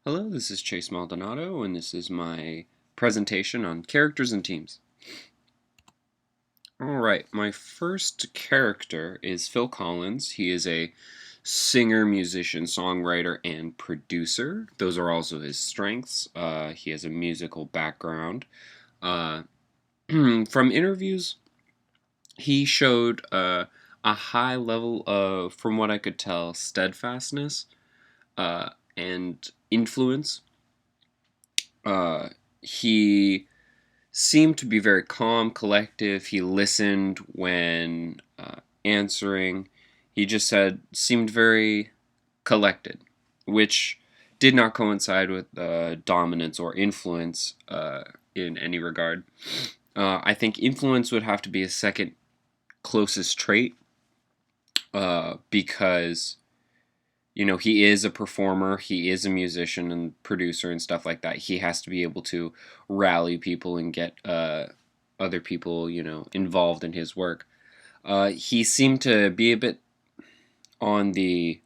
Hello, this is Chase Maldonado, and this is my presentation on characters and teams. Alright, my first character is Phil Collins. He is a singer, musician, songwriter, and producer. Those are also his strengths. He has a musical background. Uh, from interviews, he showed a high level of, from what I could tell, steadfastness and influence. He seemed to be very calm, collective. He listened when answering. He just seemed very collected, which did not coincide with dominance or influence in any regard. I think influence would have to be a second closest trait because he is a performer, he is a musician and producer and stuff like that. He has to be able to rally people and get other people, involved in his work. He seemed to be a bit on the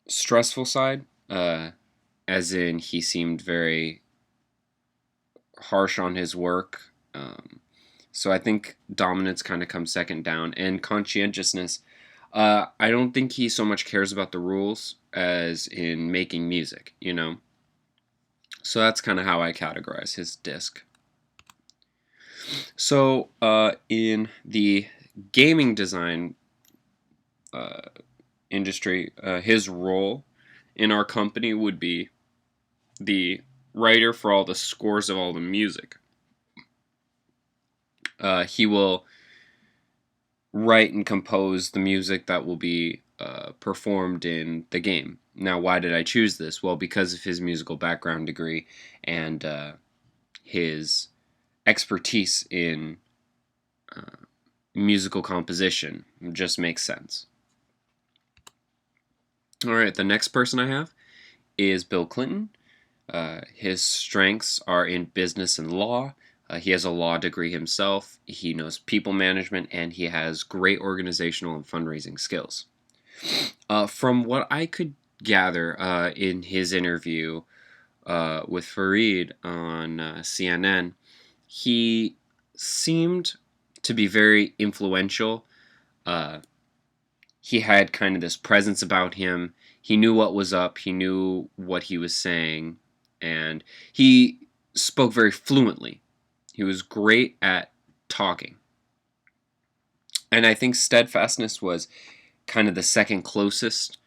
stressful side, as in he seemed very harsh on his work. So I think dominance kind of comes second down. And conscientiousness, I don't think he so much cares about the rules as in making music, So that's kind of how I categorize his disc. So in the gaming design industry, his role in our company would be the writer for all the scores of all the music. He will write and compose the music that will be performed in the game. Now, why did I choose this? Well, because of his musical background degree and his expertise in musical composition. It just makes sense. Alright, the next person I have is Bill Clinton. His strengths are in business and law. He has a law degree himself. He knows people management, and he has great organizational and fundraising skills. From what I could gather in his interview with Fareed on CNN, he seemed to be very influential. He had kind of this presence about him. He knew what was up. He knew what he was saying. And he spoke very fluently. He was great at talking. And I think steadfastness was kind of the second closest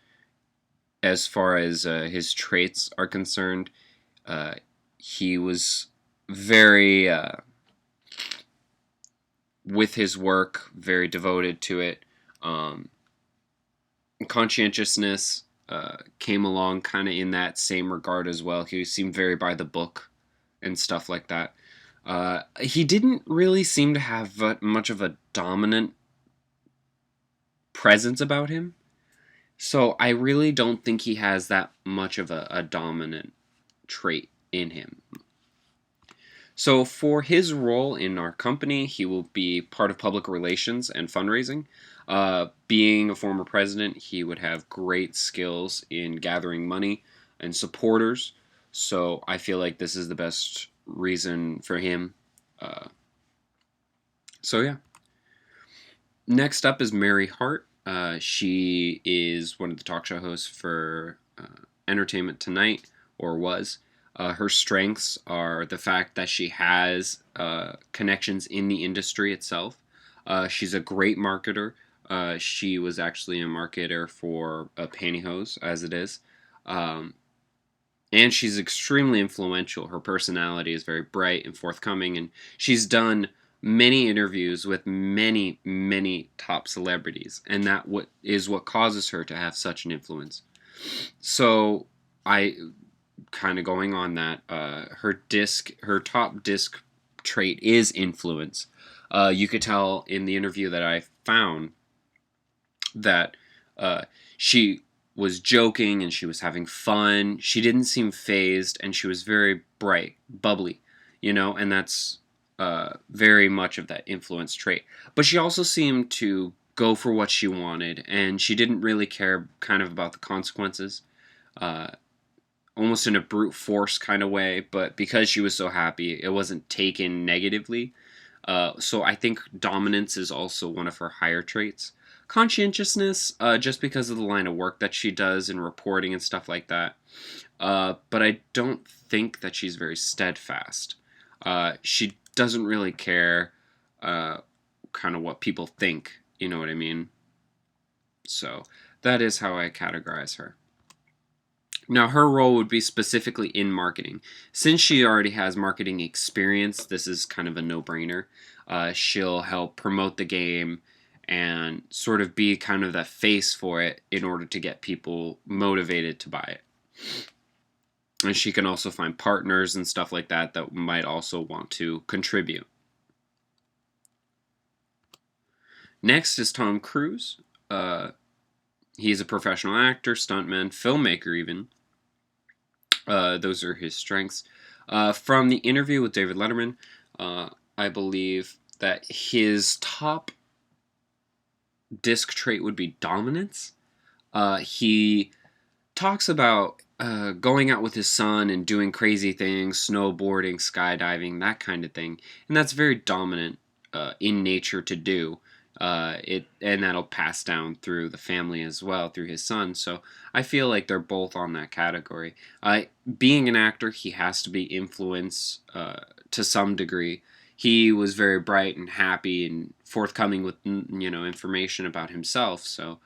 as far as his traits are concerned. He was very, with his work, very devoted to it. Conscientiousness came along kind of in that same regard as well. He seemed very by the book and stuff like that. He didn't really seem to have much of a dominant presence about him. So I really don't think he has that much of a dominant trait in him. So for his role in our company, he will be part of public relations and fundraising. Being a former president, he would have great skills in gathering money and supporters. So I feel like this is the best reason for him. So yeah. Next up is Mary Hart. She is one of the talk show hosts for Entertainment Tonight, or was. Her strengths are the fact that she has connections in the industry itself. She's a great marketer. She was actually a marketer for pantyhose, as it is. And she's extremely influential. Her personality is very bright and forthcoming, and she's done many interviews with many, many top celebrities, and that is what causes her to have such an influence. So, kind of going on that, her top disc trait is influence. You could tell in the interview that I found that she was joking and she was having fun. She didn't seem phased, and she was very bright, bubbly, and that's very much of that influence trait. But she also seemed to go for what she wanted, and she didn't really care kind of about the consequences, uh, almost in a brute force kind of way, but because she was so happy, it wasn't taken negatively. So I think dominance is also one of her higher traits. Conscientiousness, just because of the line of work that she does in reporting and stuff like that. But I don't think that she's very steadfast. She doesn't really care kind of what people think, you know what I mean? So that is how I categorize her. Now, her role would be specifically in marketing. Since she already has marketing experience, this is kind of a no-brainer. She'll help promote the game and sort of be kind of the face for it in order to get people motivated to buy it. And she can also find partners and stuff like that that might also want to contribute. Next is Tom Cruise. He's a professional actor, stuntman, filmmaker even. Those are his strengths. From the interview with David Letterman, I believe that his top disc trait would be dominance. He talks about going out with his son and doing crazy things, snowboarding, skydiving, that kind of thing. And that's very dominant in nature to do. And that'll pass down through the family as well, through his son. So I feel like they're both on that category. Being an actor, he has to be influenced to some degree. He was very bright and happy and forthcoming with information about himself. So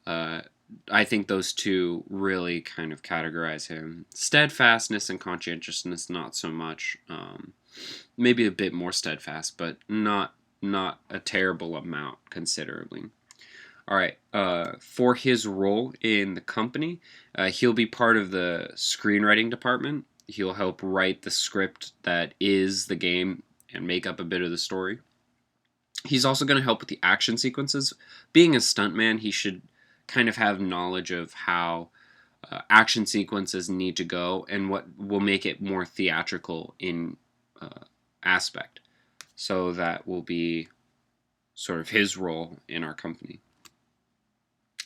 I think those two really kind of categorize him. Steadfastness and conscientiousness, not so much. Maybe a bit more steadfast, but not a terrible amount considerably. All right, for his role in the company, he'll be part of the screenwriting department. He'll help write the script that is the game and make up a bit of the story. He's also going to help with the action sequences. Being a stuntman, he should kind of have knowledge of how action sequences need to go and what will make it more theatrical in aspect. So that will be sort of his role in our company.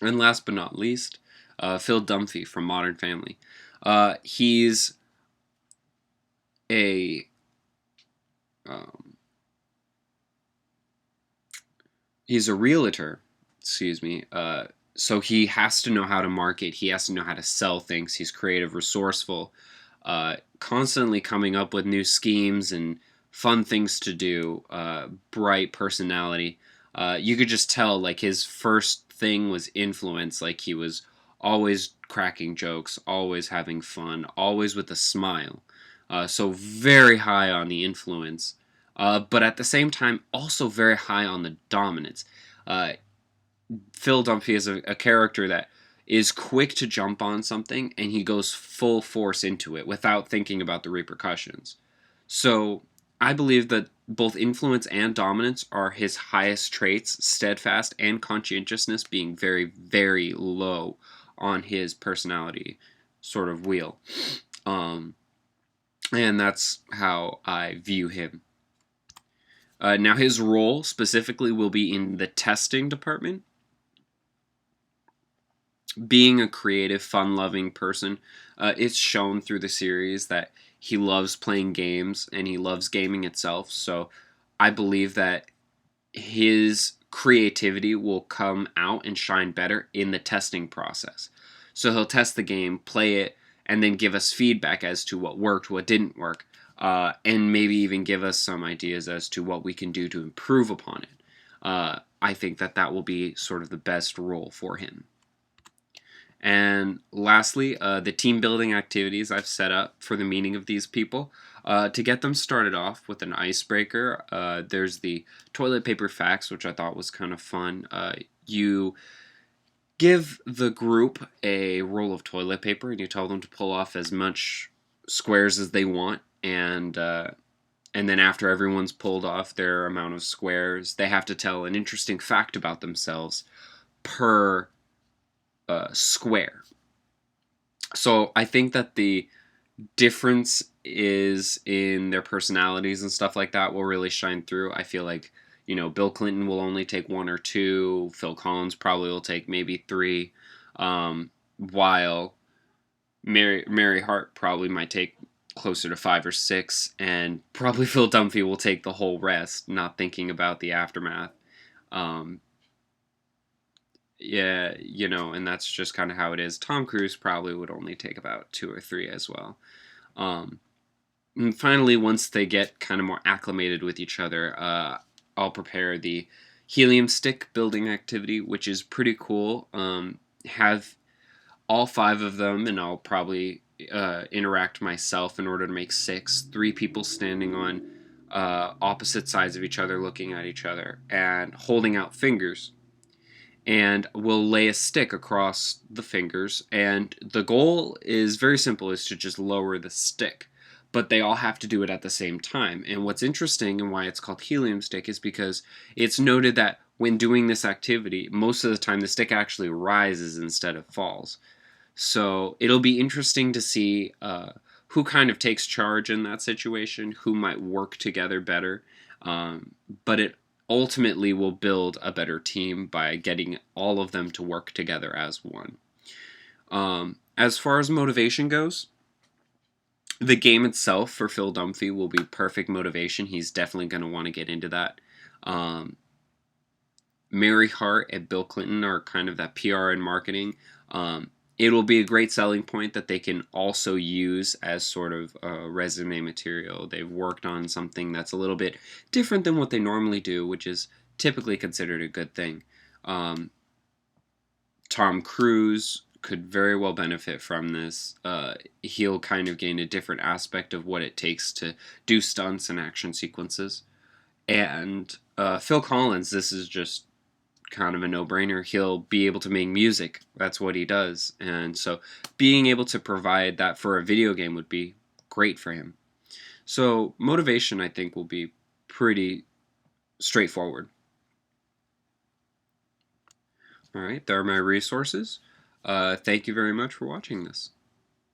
And last but not least, Phil Dunphy from Modern Family. He's a realtor, excuse me. So he has to know how to market. He has to know how to sell things. He's creative, resourceful, constantly coming up with new schemes and fun things to do, bright personality. You could just tell, like, his first thing was influence. Like, he was always cracking jokes, always having fun, always with a smile. So very high on the influence, but at the same time, also very high on the dominance. Phil Dunphy is a character that is quick to jump on something, and he goes full force into it without thinking about the repercussions. So I believe that both influence and dominance are his highest traits, steadfast and conscientiousness being very, very low on his personality sort of wheel. And that's how I view him. Now his role specifically will be in the testing department. Being a creative, fun-loving person, it's shown through the series that he loves playing games and he loves gaming itself. So I believe that his creativity will come out and shine better in the testing process. So he'll test the game, play it, and then give us feedback as to what worked, what didn't work, and maybe even give us some ideas as to what we can do to improve upon it. I think that will be sort of the best role for him. And lastly, the team building activities I've set up for the meeting of these people. To get them started off with an icebreaker, there's the toilet paper facts, which I thought was kind of fun. You give the group a roll of toilet paper and you tell them to pull off as much squares as they want, and then after everyone's pulled off their amount of squares, they have to tell an interesting fact about themselves per square. So I think that the difference is in their personalities and stuff like that will really shine through. I feel like Bill Clinton will only take 1 or 2. Phil Collins probably will take maybe 3. While Mary Hart probably might take closer to 5 or 6, and probably Phil Dunphy will take the whole rest, not thinking about the aftermath. Um, yeah, and that's just kind of how it is. Tom Cruise probably would only take about 2 or 3 as well. Um, and finally, once they get kind of more acclimated with each other, I'll prepare the helium stick building activity, which is pretty cool. Have all 5 of them, and I'll probably interact myself in order to make 6. 3 people standing on opposite sides of each other, looking at each other, and holding out fingers. And we'll lay a stick across the fingers, and the goal is very simple, is to just lower the stick. But they all have to do it at the same time. And what's interesting and why it's called helium stick is because it's noted that when doing this activity, most of the time the stick actually rises instead of falls. So it'll be interesting to see who kind of takes charge in that situation, who might work together better. But it ultimately will build a better team by getting all of them to work together as one. As far as motivation goes, the game itself for Phil Dunphy will be perfect motivation. He's definitely going to want to get into that. Mary Hart and Bill Clinton are kind of that PR and marketing. It will be a great selling point that they can also use as sort of resume material. They've worked on something that's a little bit different than what they normally do, which is typically considered a good thing. Tom Cruise could very well benefit from this. He'll kind of gain a different aspect of what it takes to do stunts and action sequences. And Phil Collins, this is just kind of a no-brainer. He'll be able to make music. That's what he does. And so being able to provide that for a video game would be great for him. So motivation, I think, will be pretty straightforward. All right, there are my resources. Thank you very much for watching this.